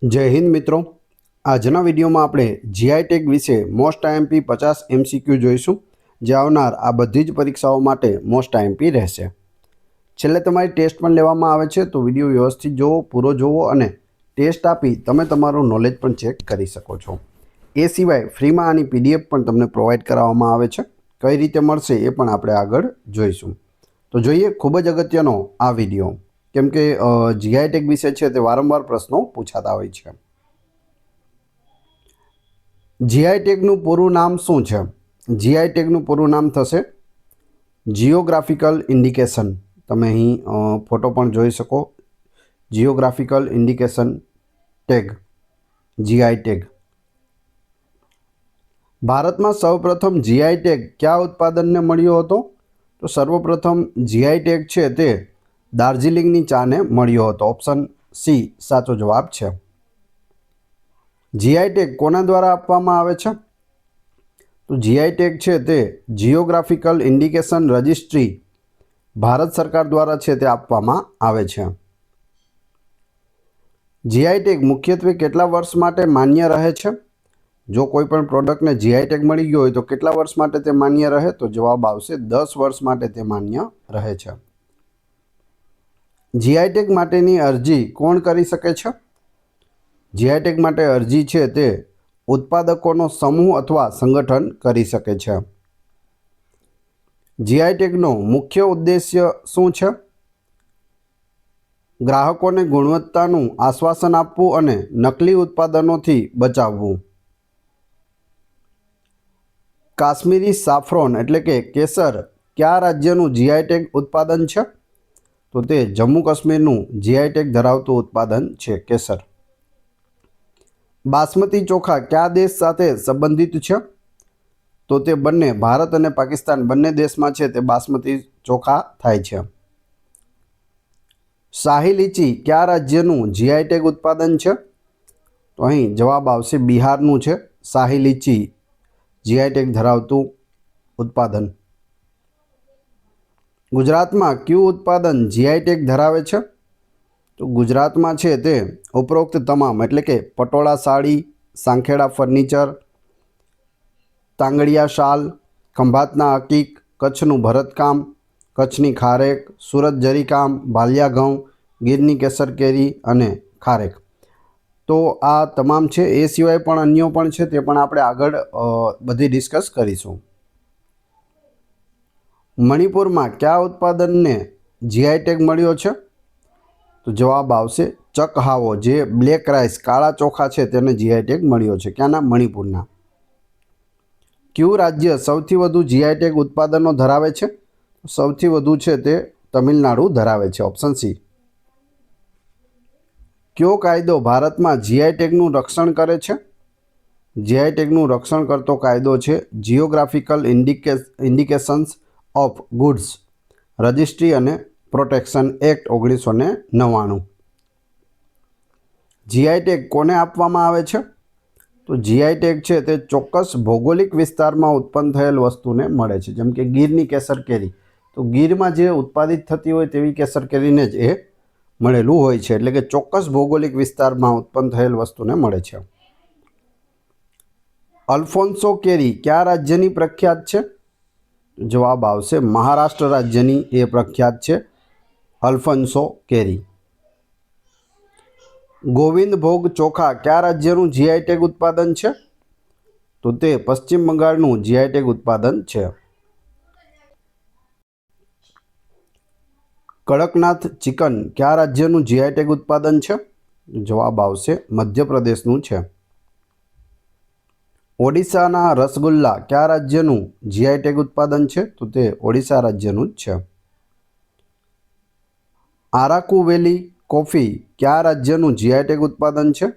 જય હિન્દ મિત્રો। આજના વિડીયોમાં આપણે જીઆઈ ટેગ વિશે મોસ્ટ આઈએમપી 50 એમસીક્યુ જોઈશું, જે આવનાર આ બધી જ પરીક્ષાઓ માટે મોસ્ટ આઈએમપી રહેશે। છેલ્લે તમારી ટેસ્ટ પણ લેવામાં આવે છે, તો વિડીયો વ્યવસ્થિત જોવો, પૂરો જોવો અને ટેસ્ટ આપી તમે તમારું નોલેજ પણ ચેક કરી શકો છો। એ સિવાય ફ્રીમાં આની પીડીએફ પણ તમને પ્રોવાઈડ કરાવવામાં આવે છે। કઈ રીતે મળશે એ પણ આપણે આગળ જોઈશું। તો જોઈએ ખૂબ જ અગત્યનો આ વિડીયો, કેમ કે જીઆઈ ટેગ વિશે છે તે વારંવાર પ્રશ્નો પૂછાતા હોય છે। જીઆઈ ટેગનું પૂરું નામ શું છે? જીઆઈ ટેગનું પૂરું નામ થશે જિયોગ્રાફિકલ ઇન્ડિકેશન। તમે અહીં ફોટો પણ જોઈ શકો, geographical indication tag, GI tag. ભારતમાં સૌપ્રથમ જીઆઈ ટેગ કયા ઉત્પાદનને મળ્યો હતો? તો સર્વપ્રથમ જીઆઈ ટેગ છે તે દાર્જિલિંગની ચાને મળ્યો હતો। ઓપ્શન સી સાચો જવાબ છે। જીઆઈ ટેગ કોના દ્વારા આપવામાં આવે છે? તો જીઆઈ ટેગ છે તે જિયોગ્રાફિકલ ઇન્ડિકેશન રજિસ્ટ્રી, ભારત સરકાર દ્વારા છે તે આપવામાં આવે છે। જીઆઈ ટેગ મુખ્યત્વે કેટલા વર્ષ માટે માન્ય રહે છે? જો કોઈ પણ પ્રોડક્ટને જીઆઈ ટેગ મળી ગયો હોય તો કેટલા વર્ષ માટે તે માન્ય રહે? તો જવાબ આવશે 10 વર્ષ માટે તે માન્ય રહે છે। જીઆઈ ટેગ માટેની અરજી કોણ કરી શકે છે? જીઆઈ ટેગ માટે અરજી છે તે ઉત્પાદકોનો સમૂહ અથવા સંગઠન કરી શકે છે। જીઆઈ ટેગનો મુખ્ય ઉદ્દેશ્ય શું છે? ગ્રાહકોને ગુણવત્તાનું આશ્વાસન આપવું અને નકલી ઉત્પાદનોથી બચાવવું। કાશ્મીરી સાફ્રોન એટલે કે કેસર કયા રાજ્યનું જીઆઈ ટેગ ઉત્પાદન છે? તો તે જમ્મુ કાશ્મીરનું જીઆઈ ટેગ ધરાવતું ઉત્પાદન છે કેસર। બાસમતી ચોખા કયા દેશ સાથે સંબંધિત છે? તો તે બંને ભારત અને પાકિસ્તાન બંને દેશમાં છે તે બાસમતી ચોખા થાય છે। શાહી લીચી કયા રાજ્યનું જીઆઈ ટેગ ઉત્પાદન છે? તો અહીં જવાબ આવશે બિહારનું છે શાહી લીચી જીઆઈ ટેગ ધરાવતું ઉત્પાદન। ગુજરાતમાં કયું ઉત્પાદન જીઆઈ ટેગ ધરાવે છે? તો ગુજરાતમાં છે તે ઉપરોક્ત તમામ એટલે કે પટોળા સાડી, સાંખેડા ફર્નિચર, તાંગડિયા શાલ, ખંભાતના અકીક, કચ્છનું ભરતકામ, કચ્છની ખારેક, સુરત જરીકામ, ભાલિયા ઘઉં, ગીરની કેસર કેરી અને ખારેક। તો આ તમામ છે। એ સિવાય પણ અન્યો પણ છે, તે પણ આપણે આગળ બધી ડિસ્કસ કરીશું। મણિપુરમાં કયા ઉત્પાદનને જીઆઈ ટેગ મળ્યો છે? તો જવાબ આવશે ચકહાવો, જે બ્લેક રાઈસ કાળા ચોખા છે તેને જીઆઈ ટેગ મળ્યો છે। ક્યાંના? મણિપુરના। કયું રાજ્ય સૌથી વધુ જીઆઈ ટેગ ઉત્પાદનો ધરાવે છે? સૌથી વધુ છે તે તમિલનાડુ ધરાવે છે। Option C. કયો કાયદો ભારતમાં જીઆઈ ટેગનું રક્ષણ કરે છે? જીઆઈ ટેગનું રક્ષણ કરતો કાયદો છે geographical indications of goods registry અને પ્રોટેક્શન એક્ટ 1999। જીઆઈ ટેગ કોને આપવામાં આવે છે? તો જીઆઈ ટેગ છે તે ચોક્કસ ભૌગોલિક વિસ્તારમાં ઉત્પન્ન થયેલ વસ્તુને મળે છે। જેમ કે ગીરની કેસર કેરી, તો ગીરમાં જે ઉત્પાદિત થતી હોય તેવી કેસર કેરીને જ એ મળેલું હોય છે, એટલે કે ચોક્કસ ભૌગોલિક વિસ્તારમાં ઉત્પન્ન થયેલ વસ્તુને મળે છે। અલ્ફોન્સો કેરી કયા રાજ્યની પ્રખ્યાત છે? જવાબ આવશે મહારાષ્ટ્ર રાજ્યની એ પ્રખ્યાત છે અલ્ફોન્સો કેરી। ગોવિંદભોગ ચોખા કયા રાજ્યનું જીઆઈ ટેગ ઉત્પાદન છે? તો તે પશ્ચિમ બંગાળનું જીઆઈ ટેગ ઉત્પાદન છે। કડકનાથ ચિકન કયા રાજ્યનું જીઆઈ ટેગ ઉત્પાદન છે? જવાબ આવશે મધ્યપ્રદેશનું છે। ઓડિશાના રસગુલ્લા કયા રાજ્યનું જીઆઈ ટેગ ઉત્પાદન છે? તો તે ઓડિશા રાજ્યનું જ છે। આરાકુ વેલી કોફી કયા રાજ્યનું જીઆઈ ટેગ ઉત્પાદન છે?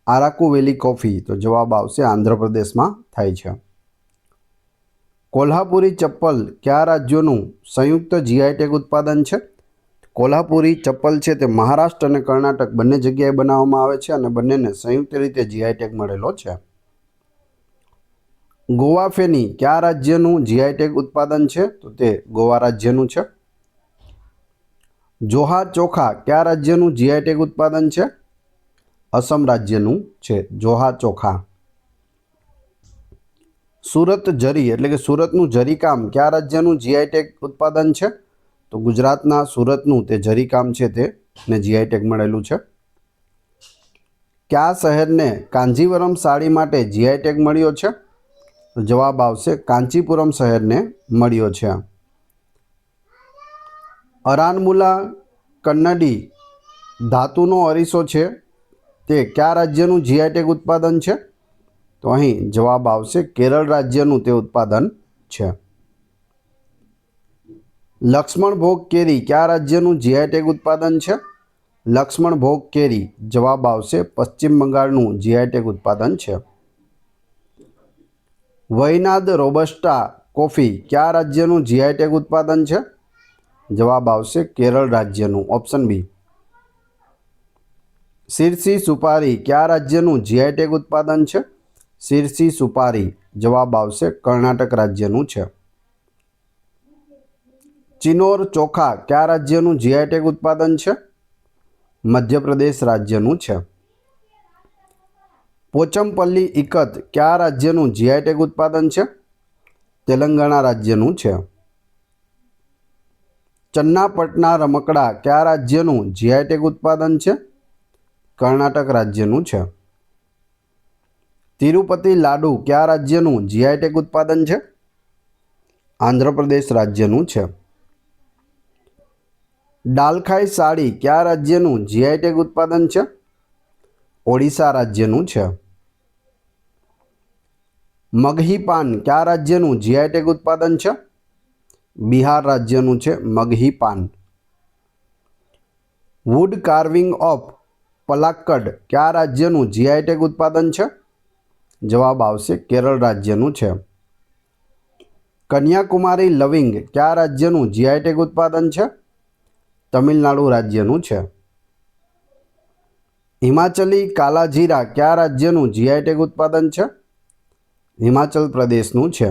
આરાકુ વેલી કોફી, તો જવાબ આવશે આંધ્રપ્રદેશમાં થાય છે। કોલ્હાપુરી ચપ્પલ કયા રાજ્યોનું સંયુક્ત જીઆઈ ટેગ ઉત્પાદન છે? કોલ્હાપુરી ચપ્પલ છે તે મહારાષ્ટ્ર અને કર્ણાટક બંને જગ્યાએ બનાવવામાં આવે છે અને બંનેને સંયુક્ત રીતે જીઆઈ ટેગ મળેલો છે। ગોવા ફેની કયા રાજ્યનું જીઆઈ ટેગ ઉત્પાદન છે? તો તે ગોવા રાજ્યનું છે। જોહાર ચોખા કયા રાજ્યનું જીઆઈ ટેગ ઉત્પાદન છે? અસમ રાજ્યનું છે જોહા ચોખા। સુરત જરી એટલે કે સુરતનું જરીકામ કયા રાજ્યનું જીઆઈ ટેગ ઉત્પાદન છે? તો ગુજરાતના સુરતનું તે જરીકામ છે તેને જીઆઈ ટેગ મળેલું છે। કયા શહેરને કાંજીવરમ સાડી માટે જીઆઈ ટેગ મળ્યો છે? તો જવાબ આવશે કાંચીપુરમ શહેરને મળ્યો છે। અરાનમુલા કન્નડી ધાતુનો અરીસો છે તે કયા રાજ્યનું જીઆઈ ટેગ ઉત્પાદન છે? તો અહીં જવાબ આવશે કેરળ રાજ્યનું તે ઉત્પાદન છે। લક્ષ્મણ ભોગ કેરી કયા રાજ્યનું જીઆઈ ટેગ ઉત્પાદન છે? લક્ષ્મણ ભોગ કેરી જવાબ આવશે પશ્ચિમ બંગાળનું જીઆઈ ટેગ ઉત્પાદન છે। વયનાદ રોબસ્ટા કોફી કયા રાજ્યનું જીઆઈ ટેગ ઉત્પાદન છે? જવાબ આવશે કેરળ રાજ્યનું ઓપ્શન બી। સિરસી સુપારી કયા રાજ્યનું જીઆઈ ટેગ ઉત્પાદન છે? સિરસી સુપારી જવાબ આવશે કર્ણાટક રાજ્યનું છે। ચિનોર ચોખા કયા રાજ્યનું જીઆઈ ટેગ ઉત્પાદન છે? મધ્યપ્રદેશ રાજ્યનું છે। પોચમપલ્લી ઇકત કયા રાજ્યનું જીઆઈ ટેગ ઉત્પાદન છે? તેલંગાણા રાજ્યનું છે। ચન્નાપટના રમકડા કયા રાજ્યનું જીઆઈ ટેગ ઉત્પાદન છે? કર્ણાટક રાજ્યનું છે। તિરુપતિ લાડુ કયા રાજ્યનું જીઆઈ ટેગ ઉત્પાદન છે? આંધ્રપ્રદેશ રાજ્યનું છે। ડાલખાઈ સાડી કયા રાજ્યનું જીઆઈ ટેગ ઉત્પાદન છે? ઓડિશા રાજ્યનું છે। મગહી પાન કયા રાજ્યનું જીઆઈ ટેગ ઉત્પાદન છે? બિહાર રાજ્યનું છે મગહી પાન। વુડ કાર્વિંગ ઓફ પલાક્કડ કયા રાજ્યનું જીઆઈ ટેગ ઉત્પાદન છે? જવાબ આવશે કેરળ રાજ્યનું છે। કન્યાકુમારી લવિંગ કયા રાજ્યનું જીઆઈ ટેગ ઉત્પાદન છે? તમિલનાડુ રાજ્યનું છે। હિમાચલી કાલા જીરા કયા રાજ્યનું જીઆઈ ટેગ ઉત્પાદન છે? હિમાચલ પ્રદેશનું છે।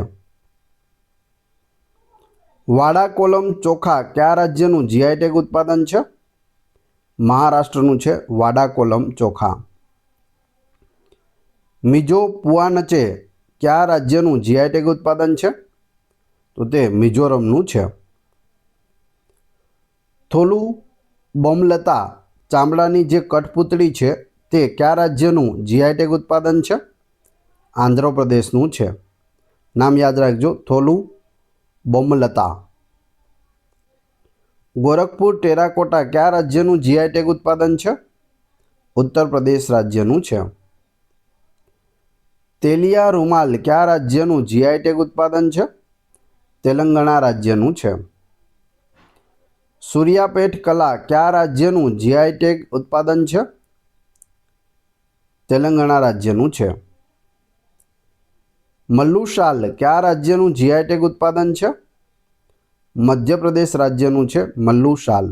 વાડા કોલમ ચોખા કયા રાજ્યનું જીઆઈ ટેગ ઉત્પાદન છે? મહારાષ્ટ્રનું છે વાડા કોલમ ચોખા। મિજો પુઆનચે કયા રાજ્યનું જીઆઈ ટેગ ઉત્પાદન છે? તો તે મિઝોરમનું છે। થોલું બોમલતા ચામડાની જે કઠપૂતળી છે તે કયા રાજ્યનું જીઆઈ ટેગ ઉત્પાદન છે? આંધ્રપ્રદેશનું છે। નામ યાદ રાખજો થોલું બોમલતા। ગોરખપુર ટેરાકોટા કયા રાજ્યનું જીઆઈ ટેગ ઉત્પાદન છે? ઉત્તર પ્રદેશ રાજ્યનું છે। તેલિયા રૂમાલ કયા રાજ્યનું જીઆઈ ટેગ ઉત્પાદન છે? તેલંગાણા રાજ્યનું છે। સૂર્યાપેટ કલા કયા રાજ્યનું જીઆઈ ટેગ ઉત્પાદન છે? તેલંગાણા રાજ્યનું છે। મલ્લુ શાલ કયા રાજ્યનું જીઆઈ ટેગ ઉત્પાદન છે? મધ્યપ્રદેશ રાજ્યનું છે મલ્લુ શાલ।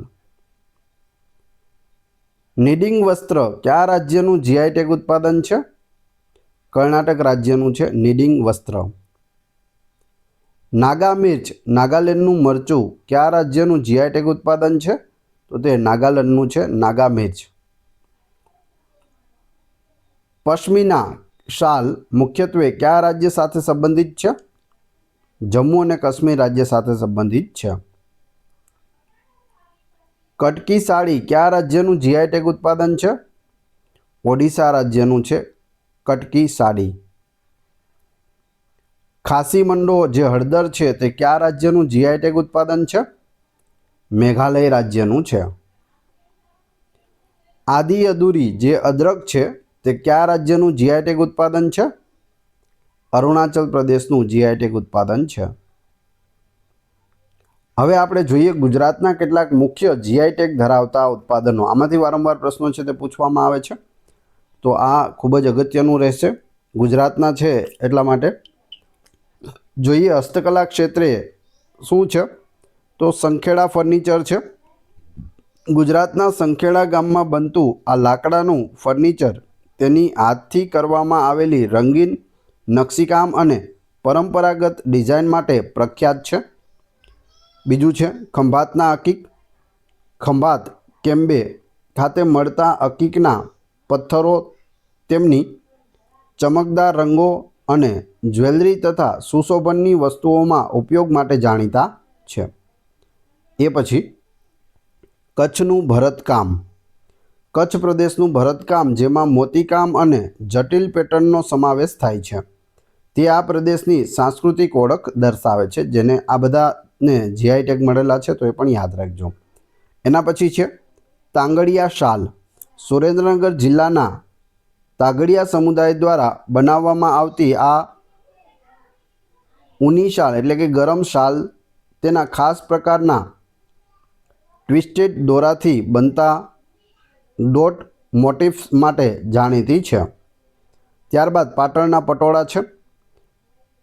નીડિંગ વસ્ત્ર કયા રાજ્યનું જીઆઈ ટેગ ઉત્પાદન છે? કર્ણાટક રાજ્યનું છે નીડિંગ વસ્ત્ર। નાગા મિર્ચ નાગાલેન્ડનું મરચું કયા રાજ્યનું જીઆઈ ટેગ ઉત્પાદન છે? તો તે નાગાલેન્ડનું છે નાગા મિર્ચ। પશ્મિના શાલ મુખ્યત્વે કયા રાજ્ય સાથે સંબંધિત છે? જમ્મુ અને કાશ્મીર રાજ્ય સાથે સંબંધિત છે। કટકી સાડી કયા રાજ્યનું જીઆઈ ટેગ ઉત્પાદન છે? ઓડિશા રાજ્યનું છે કટકી સાડી। ખાસી મંડો જે હળદર છે તે કયા રાજ્યનું જીઆઈ ટેગ ઉત્પાદન છે? મેઘાલય રાજ્યનું છે। આદિ અદુરી જે અદરક છે તે કયા રાજ્યનું જીઆઈ ટેગ ઉત્પાદન છે? અરુણાચલ પ્રદેશનું જીઆઈ ટેગ ઉત્પાદન છે। હવે આપણે જોઈએ ગુજરાતના કેટલાક મુખ્ય જીઆઈ ટેગ ધરાવતા ઉત્પાદનો। આમાંથી વારંવાર પ્રશ્નો છે તે પૂછવામાં આવે છે, તો આ ખૂબ જ અગત્યનું રહેશે ગુજરાતના છે એટલા માટે। જોઈએ હસ્તકલા ક્ષેત્રે શું છે, તો સંખેડા ફર્નિચર છે। ગુજરાતના સંખેડા ગામમાં બનતું આ લાકડાનું ફર્નિચર તેની હાથથી કરવામાં આવેલી રંગીન નકશીકામ અને પરંપરાગત ડિઝાઇન માટે પ્રખ્યાત છે। બીજું છે ખંભાતના અકીક। ખંભાત કેમ્બે ખાતે મળતા અકીકના પથ્થરો તેમની ચમકદાર રંગો અને જ્વેલરી તથા સુશોભનની વસ્તુઓમાં ઉપયોગ માટે જાણીતા છે. એ પછી કચ્છનું ભરતકામ. કચ્છ પ્રદેશનું ભરતકામ, જેમાં મોતીકામ અને જટિલ પેટર્નનો સમાવેશ થાય છે, તે આ પ્રદેશની સાંસ્કૃતિક ઓળખ દર્શાવે છે, જેને આ બધાને જીઆઈ ટેગ મળેલા છે, તો એ પણ યાદ રાખજો. એના પછી છે તાંગડિયા શાલ. સુરેન્દ્રનગર જિલ્લાના તાગડિયા સમુદાય દ્વારા બનાવવામાં આવતી આ ઊની શાલ એટલે કે ગરમ શાલ તેના ખાસ પ્રકારના ટ્વિસ્ટેડ દોરાથી બનતા ડોટ મોટિવ્સ માટે જાણીતી છે. ત્યારબાદ પાટણના પટોળા છે.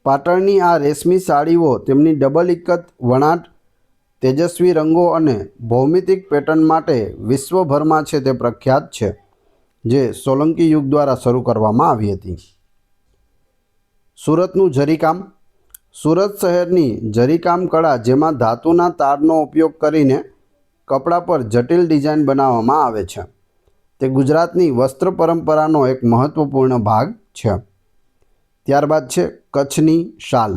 પાટણની આ રેશમી સાડીઓ તેમની ડબલ ઇકત વણાટ, તેજસ્વી રંગો અને ભૌમિતિક પેટર્ન માટે વિશ્વભરમાં છે તે પ્રખ્યાત છે, જે સોલંકી યુગ દ્વારા શરૂ કરવામાં આવી હતી. સુરતનું જરીકામ. સુરત શહેરની જરીકામ કળા, જેમાં ધાતુના તારનો ઉપયોગ કરીને કપડા પર જટિલ ડિઝાઇન બનાવવામાં આવે છે, તે ગુજરાતની વસ્ત્ર પરંપરાનો એક મહત્વપૂર્ણ ભાગ છે. ત્યારબાદ છે કચ્છની શાલ.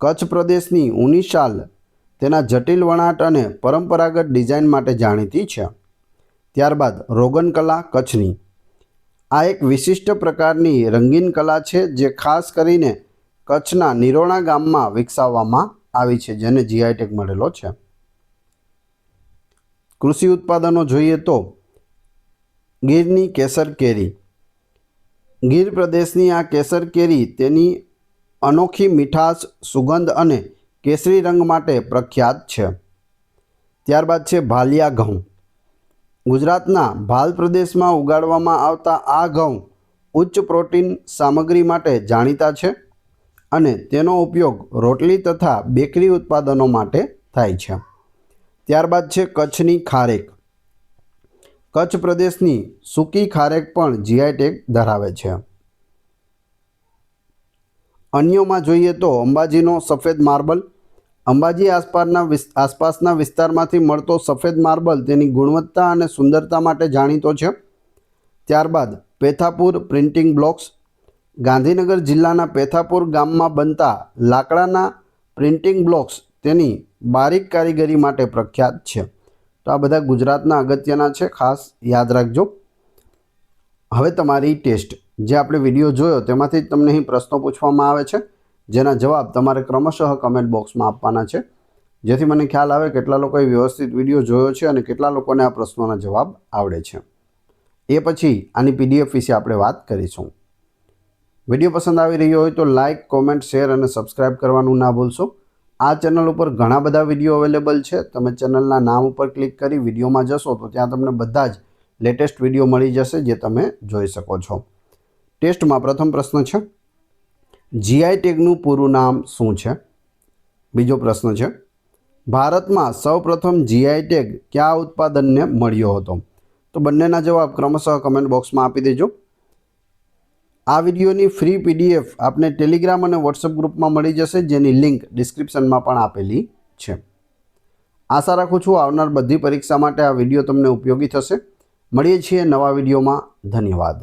કચ્છ પ્રદેશની ઊની શાલ તેના જટિલ વણાટ અને પરંપરાગત ડિઝાઇન માટે જાણીતી છે. ત્યારબાદ રોગન કલા કચ્છની. આ એક વિશિષ્ટ પ્રકારની રંગીન કલા છે, જે ખાસ કરીને કચ્છના નિરોણા ગામમાં વિકસાવવામાં આવી છે, જેને જીઆઈ ટેગ મળેલો છે. કૃષિ ઉત્પાદનો જોઈએ તો ગીરની કેસર કેરી. ગીર પ્રદેશની આ કેસર કેરી તેની અનોખી મીઠાશ, સુગંધ અને કેસરી રંગ માટે પ્રખ્યાત છે. ત્યારબાદ છે ભાલિયા ઘઉં. ગુજરાતના ભાલ પ્રદેશમાં ઉગાડવામાં આવતા આ ઘઉં ઉચ્ચ પ્રોટીન સામગ્રી માટે જાણીતા છે અને તેનો ઉપયોગ રોટલી તથા બેકરી ઉત્પાદનો માટે થાય છે. ત્યારબાદ છે કચ્છની ખારેક. કચ્છ પ્રદેશની સૂકી ખારેક પણ જીઆઈ ટેગ ધરાવે છે. અન્યોમાં જોઈએ તો અંબાજીનો સફેદ માર્બલ. અંબાજી આસપાસના વિસ્તારમાંથી મળતો સફેદ માર્બલ તેની ગુણવત્તા અને સુંદરતા માટે જાણીતો છે. ત્યારબાદ પેથાપુર પ્રિન્ટિંગ બ્લોક્સ. ગાંધીનગર જિલ્લાના પેથાપુર ગામમાં બનતા લાકડાના પ્રિન્ટિંગ બ્લોક્સ તેની બારીક કારીગરી માટે પ્રખ્યાત છે. તો આ બધા ગુજરાતના અગત્યના છે, ખાસ યાદ રાખજો. હવે તમારી ટેસ્ટ, જે આપણે વિડીયો જોયો તેમાંથી જ તમને અહીં પ્રશ્નો પૂછવામાં આવે છે, જેના જવાબ તમારે ક્રમશઃ કમેન્ટ બોક્સમાં આપવાના છે, જેથી મને ખ્યાલ આવે કેટલા લોકોએ વ્યવસ્થિત વિડીયો જોયો છે અને કેટલા લોકોને આ પ્રશ્નોના જવાબ આવડે છે. એ પછી આની પીડીએફ વિશે આપણે વાત કરીશું. વિડીયો પસંદ આવી રહ્યો હોય તો લાઇક, કોમેન્ટ, શેર અને સબસ્ક્રાઈબ કરવાનું ના ભૂલશો. આ ચેનલ ઉપર ઘણા બધા વિડીયો અવેલેબલ છે. તમે ચેનલના નામ ઉપર ક્લિક કરી વિડીયોમાં જશો તો ત્યાં તમને બધા જ લેટેસ્ટ વિડીયો મળી જશે, જે તમે જોઈ શકો છો. ટેસ્ટમાં પ્રથમ પ્રશ્ન છે, જીઆઈ ટેગનું પૂરું નામ શું છે? બીજો પ્રશ્ન છે, ભારતમાં સૌપ્રથમ જીઆઈ ટેગ કયા ઉત્પાદનને મળ્યો હતો? તો બંનેના જવાબ ક્રમશઃ કમેન્ટ બોક્સમાં આપી દેજો. આ વિડીયોની ફ્રી પીડીએફ આપને ટેલિગ્રામ અને વોટ્સએપ ગ્રુપમાં મળી જશે, જેની લિંક ડિસ્ક્રિપ્શનમાં પણ આપેલી છે. આશા રાખું છું આવનાર બધી પરીક્ષા માટે આ વિડીયો તમને ઉપયોગી થશે. મળીએ છીએ નવા વિડીયોમાં. ધન્યવાદ.